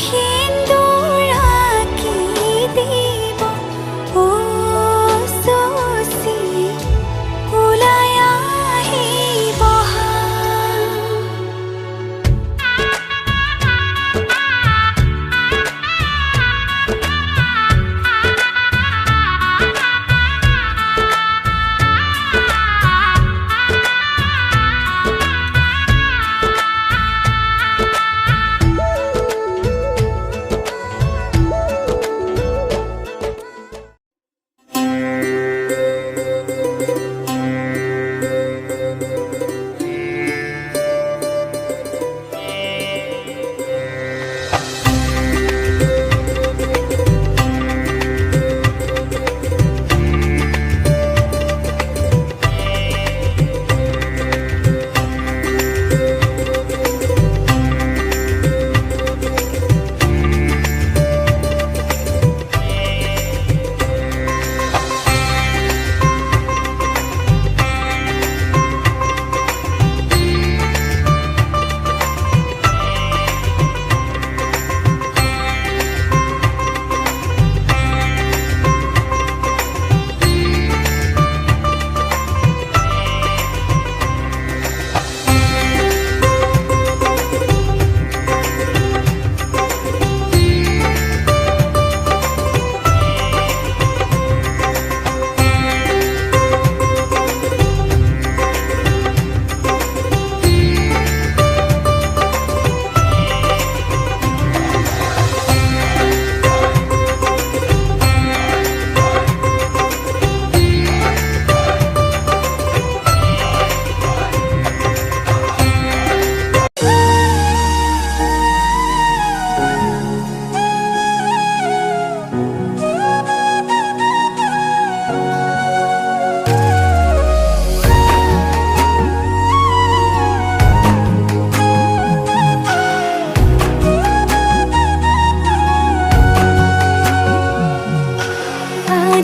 সিন্দুর আঁকি দিব ও সসি ওলাই আহিব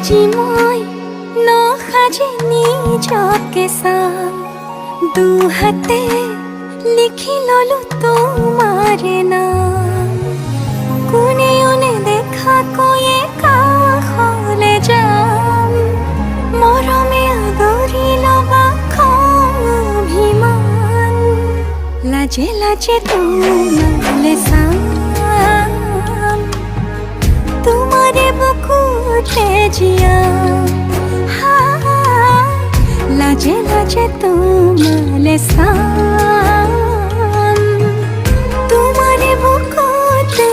আজি মই নসাজি নিজকে চাম দুহাতে লিখি ললো তোমাৰ নাম কোনেও নেদেখাকৈয়ে কাষলে যাম মৰমে আদৰি ল'বা খং অভিমান লাজে লাজে তোমালে চাম তোমারে বুকুতে জিয়া লাজে লাজে তোমালে চাম তোমারে বুকুতে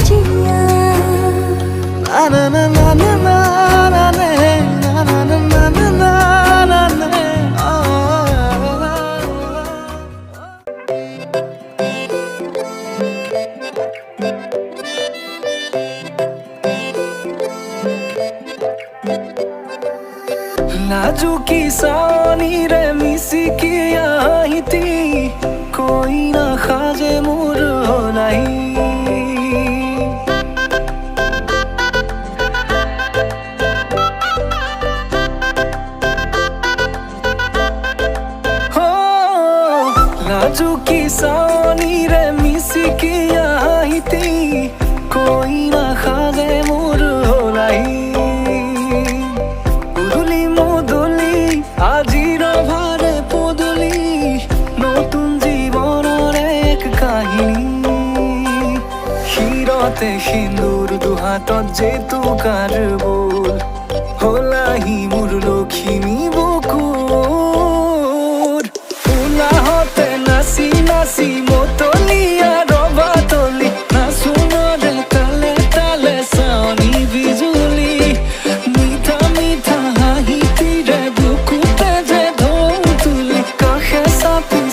জিয়া না না না না না না না না না না না না नाजुकी सानी रे मिसिकी आहिती कोई ना खाजे मोर नहीं हो नाजुकी सानी रे मिसिकी आहिती कोई ना खाजे मोर नहीं আজির ভারে পদলি নতুন জীবনের এক কাহিনী শিরতে সিন্দুর দুহাতত যে তোকার বোল হলাহি মোর লখিমী বকুর উলাহতে নাচি নাচি মতলিয়া রবা তলি নাচুনরে তালে তালে চাৱনি বিজুলি মিঠা মিঠা হাঁহি তীৰে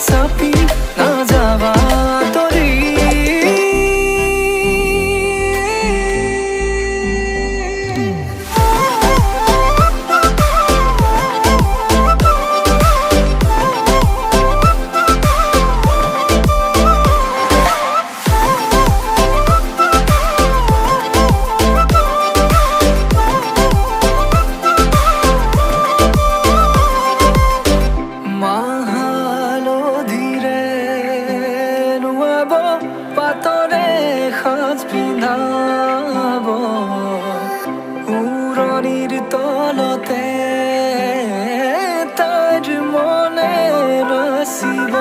সাপি না যাবা তরি পাতৰে সাজ পিন্ধাব উৰণিৰ তলতে তাইৰ মনে নাচিব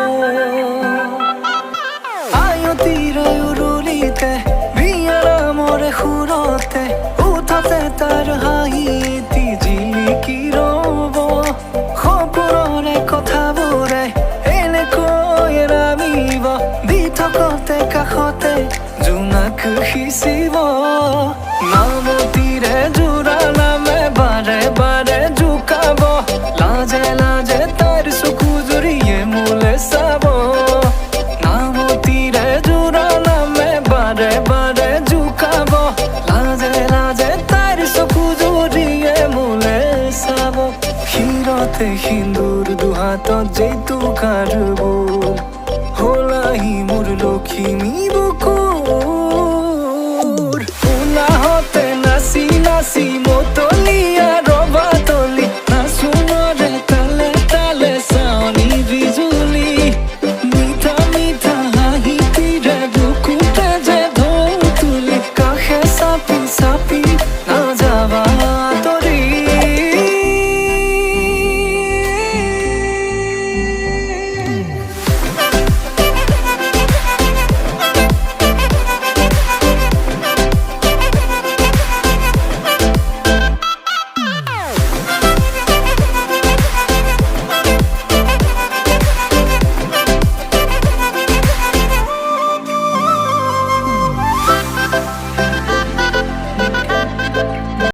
আয়তিৰ উৰুলিতে বিয়াৰ মৰে সুৰতে উঠতে তাৰ হাঁহি এটি জিলিকি ৰ'ব সপোনৰে কথাবোৰে এনেকৈ নামিব দি থকতে কাষতে জোনাক সিঁচিব নামতিৰে জোৰা নামে বাৰে বাৰে জোকাব লাজে লাজে তাইৰ চকু জুৰিয়ে মোলে চাব নামতিৰে জোৰা নামে বাৰে বাৰে জোকাব লাজে লাজে তাইৰ চকু জুৰিয়ে মোলে চাব শিৰতে সিন্দুৰ দুহাতত জেতুকাৰ বোল হলাহি মোৰ লখিমী বুকুৰ উলাহতে নাচি নাচি